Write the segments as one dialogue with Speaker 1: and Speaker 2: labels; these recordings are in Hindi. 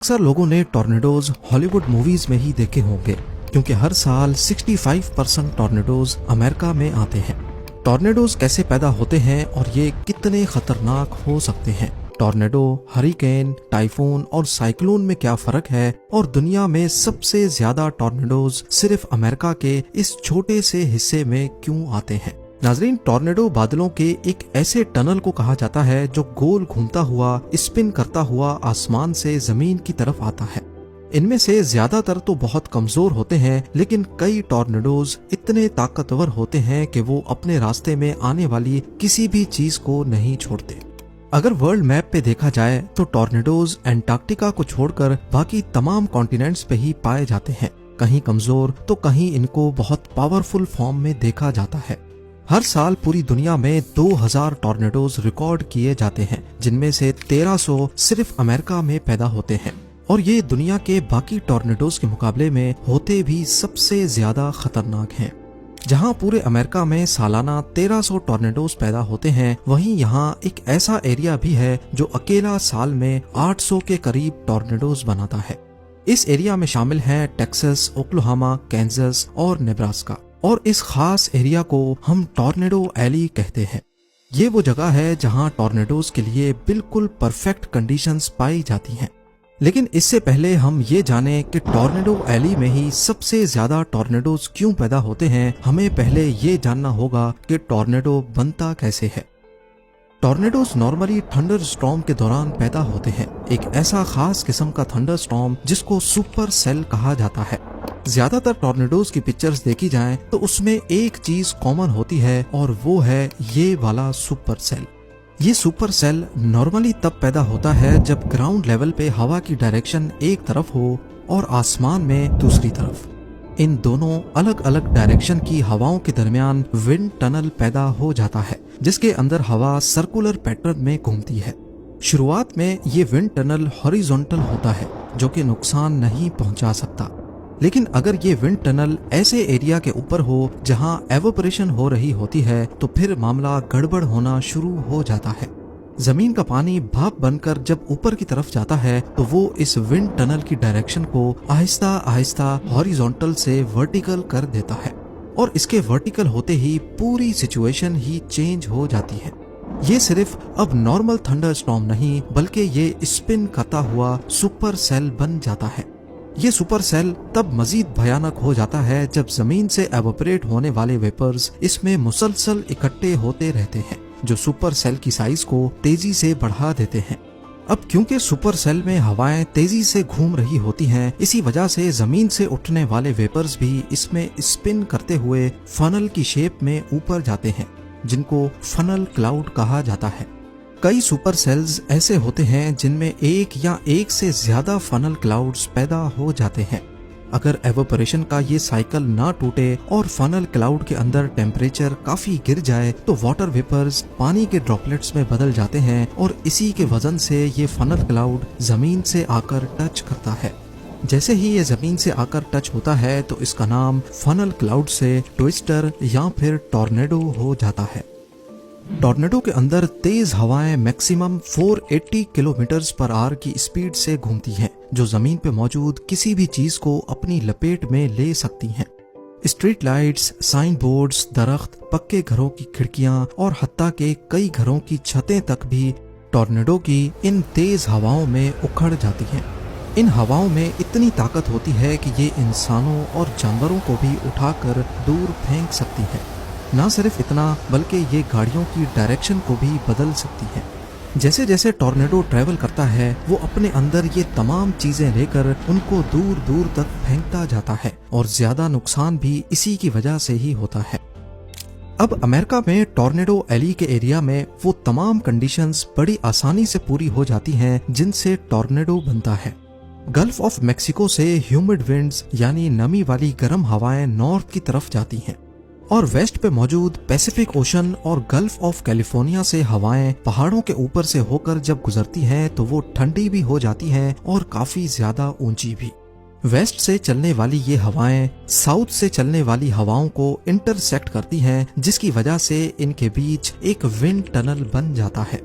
Speaker 1: अक्सर लोगों ने टॉर्नेडोज हॉलीवुड मूवीज में ही देखे होंगे क्योंकि हर साल 65% टॉर्नेडोज अमेरिका में आते हैं। टॉर्नेडोज कैसे पैदा होते हैं और ये कितने खतरनाक हो सकते हैं? टॉर्नेडो, हरिकेन, टाइफून और साइक्लोन में क्या फर्क है और दुनिया में सबसे ज्यादा टॉर्नेडोज सिर्फ अमेरिका के इस छोटे से हिस्से में क्यों आते हैं? नाजरीन, टॉर्नेडो बादलों के एक ऐसे टनल को कहा जाता है जो गोल घूमता हुआ, स्पिन करता हुआ आसमान से जमीन की तरफ आता है। इनमें से ज्यादातर तो बहुत कमजोर होते हैं, लेकिन कई टॉर्नेडोज इतने ताकतवर होते हैं कि वो अपने रास्ते में आने वाली किसी भी चीज को नहीं छोड़ते। अगर वर्ल्ड मैप पे देखा जाए तो टॉर्नेडोज एंटार्क्टिका को छोड़कर बाकी तमाम कॉन्टिनेंट्स पे ही पाए जाते हैं। कहीं कमजोर तो कहीं इनको बहुत पावरफुल फॉर्म में देखा जाता है। हर साल पूरी दुनिया में 2000 टॉर्नेडोज रिकॉर्ड किए जाते हैं, जिनमें से 1300 सिर्फ अमेरिका में पैदा होते हैं और ये दुनिया के बाकी टॉर्नेडोज के मुकाबले में होते भी सबसे ज्यादा खतरनाक हैं। जहां पूरे अमेरिका में सालाना 1300 टॉर्नेडोज पैदा होते हैं, वहीं यहाँ एक ऐसा एरिया भी है जो अकेला साल में 800 के करीब टॉर्नेडोज बनाता है। इस एरिया में शामिल हैं टेक्सास, ओक्लाहोमा, कैंसस और नेब्रास्का। और इस खास एरिया को हम टॉर्नेडो एली कहते हैं। ये वो जगह है जहां टॉर्नेडोज के लिए बिल्कुल परफेक्ट कंडीशंस पाई जाती हैं। लेकिन इससे पहले हम ये जानें कि टॉर्नेडो एली में ही सबसे ज्यादा टॉर्नेडोज क्यों पैदा होते हैं, हमें पहले ये जानना होगा कि टॉर्नेडो बनता कैसे है। टॉर्नेडोज नॉर्मली थंडर स्टॉर्म के दौरान पैदा होते हैं, एक ऐसा खास किस्म का थंडर स्टॉर्म जिसको सुपर सेल कहा जाता है। ज्यादातर टॉर्नेडोज की पिक्चर्स देखी जाएं तो उसमें एक चीज कॉमन होती है और वो है ये वाला सुपर सेल। ये सुपर सेल नॉर्मली तब पैदा होता है जब ग्राउंड लेवल पे हवा की डायरेक्शन एक तरफ हो और आसमान में दूसरी तरफ। इन दोनों अलग अलग डायरेक्शन की हवाओं के दरमियान विंड टनल पैदा हो जाता है, जिसके अंदर हवा सर्कुलर पैटर्न में घूमती है। शुरुआत में ये विंड टनल हॉरिजॉन्टल होता है, जो कि नुकसान नहीं पहुंचा सकता। लेकिन अगर ये विंड टनल ऐसे एरिया के ऊपर हो जहां एवोपरेशन हो रही होती है तो फिर मामला गड़बड़ होना शुरू हो जाता है। जमीन का पानी भाप बनकर जब ऊपर की तरफ जाता है तो वो इस विंड टनल की डायरेक्शन को आहिस्ता आहिस्ता हॉरिजॉन्टल से वर्टिकल कर देता है और इसके वर्टिकल होते ही पूरी सिचुएशन ही चेंज हो जाती है। ये सिर्फ अब नॉर्मल थंडर स्टॉर्म नहीं, बल्कि ये स्पिन करता हुआ सुपर सेल बन जाता है। ये सुपर सेल तब मजीद भयानक हो जाता है जब जमीन से एवोपरेट होने वाले वेपर्स इसमें मुसलसल इकट्ठे होते रहते हैं, जो सुपर सेल की साइज को तेजी से बढ़ा देते हैं। अब क्योंकि सुपर सेल में हवाएं तेजी से घूम रही होती हैं, इसी वजह से जमीन से उठने वाले वेपर्स भी इसमें स्पिन करते हुए फनल की शेप में ऊपर जाते हैं, जिनको फनल क्लाउड कहा जाता है। कई सुपर सेल्स ऐसे होते हैं जिनमें एक या एक से ज्यादा फनल क्लाउड्स पैदा हो जाते हैं। अगर एवोपरेशन का ये साइकिल ना टूटे और फनल क्लाउड के अंदर टेम्परेचर काफी गिर जाए तो वाटर वेपर्स पानी के ड्रॉपलेट्स में बदल जाते हैं और इसी के वजन से ये फनल क्लाउड जमीन से आकर टच करता है। जैसे ही ये जमीन से आकर टच होता है तो इसका नाम फनल क्लाउड से ट्विस्टर या फिर टॉर्नेडो हो जाता है। टॉर्नेडो के अंदर तेज हवाएं मैक्सिमम 480 किलोमीटर्स पर आवर की स्पीड से घूमती हैं, जो जमीन पे मौजूद किसी भी चीज को अपनी लपेट में ले सकती हैं। स्ट्रीट लाइट्स, साइन बोर्ड्स, दरख्त, पक्के घरों की खिड़कियां और हत्ता के कई घरों की छतें तक भी टॉर्नेडो की इन तेज हवाओं में उखड़ जाती हैं। इन हवाओं में इतनी ताकत होती है कि ये इंसानों और जानवरों को भी उठाकर दूर फेंक सकती है। ना सिर्फ इतना, बल्कि ये गाड़ियों की डायरेक्शन को भी बदल सकती है। जैसे जैसे टॉर्नेडो ट्रैवल करता है, वो अपने अंदर ये तमाम चीजें लेकर उनको दूर दूर तक फेंकता जाता है और ज्यादा नुकसान भी इसी की वजह से ही होता है। अब अमेरिका में टॉर्नेडो एली के एरिया में वो तमाम कंडीशंस बड़ी आसानी से पूरी हो जाती हैं जिनसे टॉर्नेडो बनता है। गल्फ ऑफ मैक्सिको से ह्यूमिड विंड्स यानी नमी वाली गर्म हवाएं नॉर्थ की तरफ जाती हैं और वेस्ट पे मौजूद पैसिफिक ओशन और गल्फ ऑफ कैलिफोर्निया से हवाएं पहाड़ों के ऊपर से होकर जब गुजरती हैं तो वो ठंडी भी हो जाती हैं और काफी ज्यादा ऊंची भी। वेस्ट से चलने वाली ये हवाएं साउथ से चलने वाली हवाओं को इंटरसेक्ट करती हैं, जिसकी वजह से इनके बीच एक विंड टनल बन जाता है।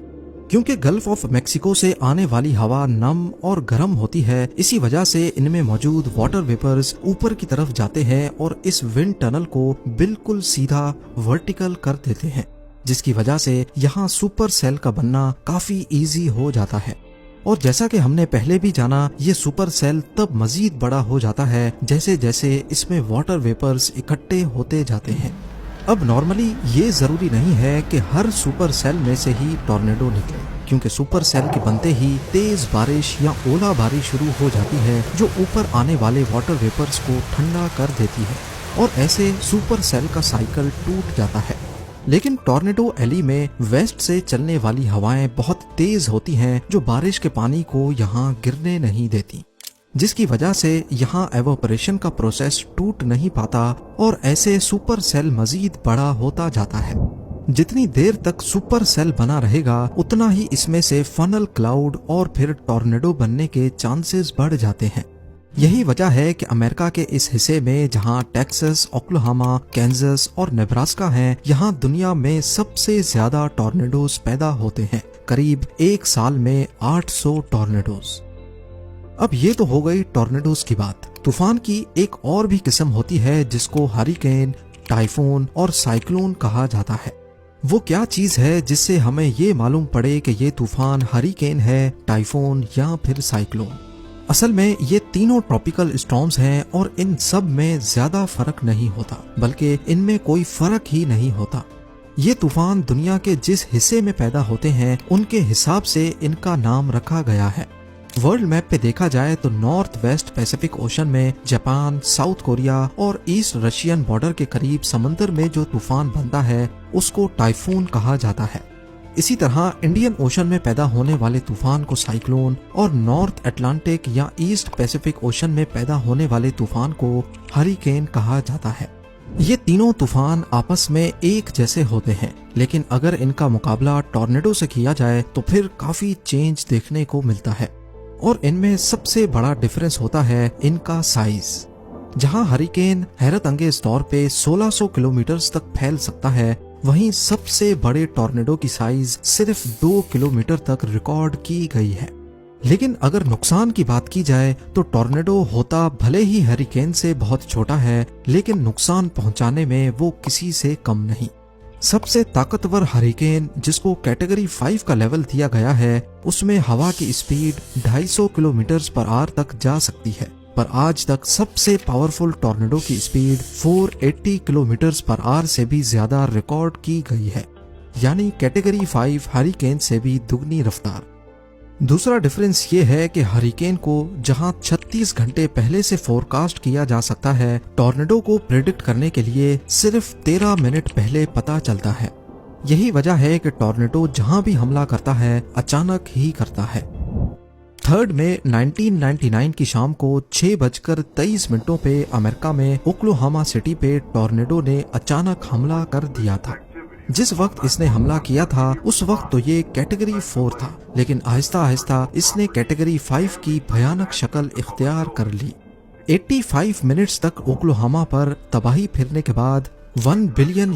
Speaker 1: क्योंकि गल्फ ऑफ मेक्सिको से आने वाली हवा नम और गर्म होती है, इसी वजह से इनमें मौजूद वाटर वेपर्स ऊपर की तरफ जाते हैं और इस विंड टनल को बिल्कुल सीधा वर्टिकल कर देते हैं, जिसकी वजह से यहाँ सुपर सेल का बनना काफी इजी हो जाता है। और जैसा कि हमने पहले भी जाना, ये सुपर सेल तब मजीद बड़ा हो जाता है जैसे जैसे इसमें वाटर वेपर्स इकट्ठे होते जाते हैं। अब नॉर्मली ये जरूरी नहीं है कि हर सुपर सेल में से ही टॉर्नेडो निकले, क्योंकि सुपर सेल के बनते ही तेज बारिश या ओला बारिश शुरू हो जाती है, जो ऊपर आने वाले वाटर वेपर्स को ठंडा कर देती है और ऐसे सुपर सेल का साइकिल टूट जाता है। लेकिन टॉर्नेडो एली में वेस्ट से चलने वाली हवाएं बहुत तेज होती हैं, जो बारिश के पानी को यहाँ गिरने नहीं देती, जिसकी वजह से यहाँ एवोपरेशन का प्रोसेस टूट नहीं पाता और ऐसे सुपर सेल मजीद बड़ा होता जाता है। जितनी देर तक सुपर सेल बना रहेगा, उतना ही इसमें से फनल क्लाउड और फिर टॉर्नेडो बनने के चांसेस बढ़ जाते हैं। यही वजह है कि अमेरिका के इस हिस्से में जहां टेक्सास, ओक्लाहोमा, कैंसस और नेब्रास्का हैं, यहां दुनिया में सबसे ज्यादा टॉर्नेडोज पैदा होते हैं, करीब एक साल में 800 टॉर्नेडोज। अब ये तो हो गई टॉर्नेडोज की बात। तूफान की एक और भी किस्म होती है जिसको हरिकेन, टाइफून और साइक्लोन कहा जाता है। वो क्या चीज है जिससे हमें ये मालूम पड़े कि ये तूफान हरिकेन है, टाइफून या फिर साइक्लोन? असल में ये तीनों ट्रॉपिकल स्टॉर्म्स हैं और इन सब में ज्यादा फर्क नहीं होता, बल्कि इनमें कोई फर्क ही नहीं होता। ये तूफान दुनिया के जिस हिस्से में पैदा होते हैं उनके हिसाब से इनका नाम रखा गया है। वर्ल्ड मैप पे देखा जाए तो नॉर्थ वेस्ट पैसिफिक ओशन में जापान, साउथ कोरिया और ईस्ट रशियन बॉर्डर के करीब समंदर में जो तूफान बनता है उसको टाइफून कहा जाता है। इसी तरह इंडियन ओशन में पैदा होने वाले तूफान को साइक्लोन और नॉर्थ अटलांटिक या ईस्ट पैसिफिक ओशन में पैदा होने वाले तूफान को हरिकेन कहा जाता है। ये तीनों तूफान आपस में एक जैसे होते हैं, लेकिन अगर इनका मुकाबला टॉर्नेडो से किया जाए तो फिर काफी चेंज देखने को मिलता है। और इनमें सबसे बड़ा डिफरेंस होता है इनका साइज। जहां हरिकेन हैरत अंगेज तौर पे 1600 किलोमीटर तक फैल सकता है, वहीं सबसे बड़े टॉर्नेडो की साइज सिर्फ 2 किलोमीटर तक रिकॉर्ड की गई है। लेकिन अगर नुकसान की बात की जाए तो टॉर्नेडो होता भले ही हरिकेन से बहुत छोटा है, लेकिन नुकसान पहुंचाने में वो किसी से कम नहीं। सबसे ताकतवर हरिकेन, जिसको कैटेगरी 5 का लेवल दिया गया है, उसमें हवा की स्पीड 250 किलोमीटर पर आवर तक जा सकती है, पर आज तक सबसे पावरफुल टॉर्नेडो की स्पीड 480 किलोमीटर पर आवर से भी ज्यादा रिकॉर्ड की गई है, यानी कैटेगरी 5 हरिकेन से भी दुगनी रफ्तार। दूसरा डिफरेंस ये है कि हरिकेन को जहां 36 घंटे पहले से फोरकास्ट किया जा सकता है, टॉर्नेडो को प्रेडिक्ट करने के लिए सिर्फ 13 मिनट पहले पता चलता है। यही वजह है कि टॉर्नेडो जहां भी हमला करता है अचानक ही करता है। 3 मई 1999 की शाम को 6:23 पे अमेरिका में ओक्लाहोमा सिटी पे टॉर्नेडो ने अचानक हमला कर दिया था। जिस वक्त इसने हमला किया था उस वक्त तो ये कैटेगरी 4 था, लेकिन आहिस्ता आहिस्ता इसने कैटेगरी 5 की भयानक शक्ल इख्तियार कर ली। 85 मिनट्स तक ओक्लाहोमा पर तबाही फिरने के बाद $1 बिलियन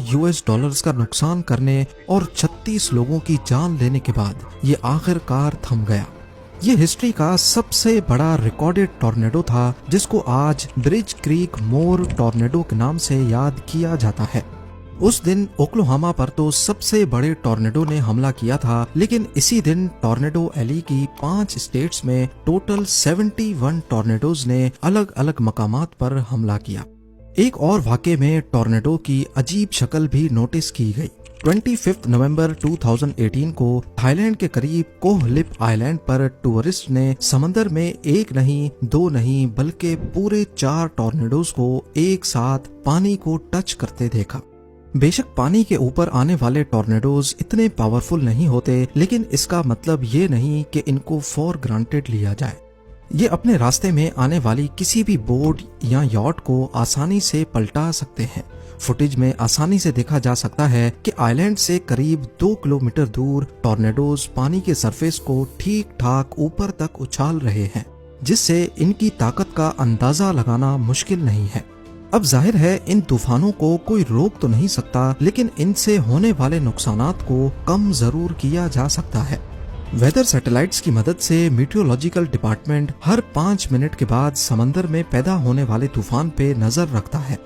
Speaker 1: का नुकसान करने और 36 लोगों की जान लेने के बाद ये आखिरकार थम गया। ये हिस्ट्री का सबसे बड़ा रिकॉर्डेड टॉर्नेडो था, जिसको आज ब्रिज क्रीक मोर टॉर्नेडो के नाम से याद किया जाता है। उस दिन ओक्लाहोमा पर तो सबसे बड़े टॉर्नेडो ने हमला किया था, लेकिन इसी दिन टॉर्नेडो एली की 5 स्टेट्स में टोटल 71 टॉर्नेडोज ने अलग अलग मकामात पर हमला किया। एक और वाक़े में टॉर्नेडो की अजीब शक्ल भी नोटिस की गई। 25 नवंबर 2018 को थाईलैंड के करीब कोह लिप आइलैंड पर टूरिस्ट ने समंदर में एक नहीं, 2 नहीं, बल्कि पूरे 4 टॉर्नेडोज को एक साथ पानी को टच करते देखा। बेशक पानी के ऊपर आने वाले टॉर्नेडोज इतने पावरफुल नहीं होते, लेकिन इसका मतलब ये नहीं कि इनको फॉर ग्रांटेड लिया जाए। ये अपने रास्ते में आने वाली किसी भी बोट या यॉट को आसानी से पलटा सकते हैं। फुटेज में आसानी से देखा जा सकता है कि आइलैंड से करीब 2 किलोमीटर दूर टॉर्नेडोज पानी के सरफेस को ठीक ठाक ऊपर तक उछाल रहे हैं, जिससे इनकी ताकत का अंदाजा लगाना मुश्किल नहीं है। अब जाहिर है इन तूफानों को कोई रोक तो नहीं सकता, लेकिन इनसे होने वाले नुकसानात को कम जरूर किया जा सकता है। वेदर सैटेलाइट्स की मदद से मीटियोलॉजिकल डिपार्टमेंट हर 5 मिनट के बाद समंदर में पैदा होने वाले तूफान पे नजर रखता है।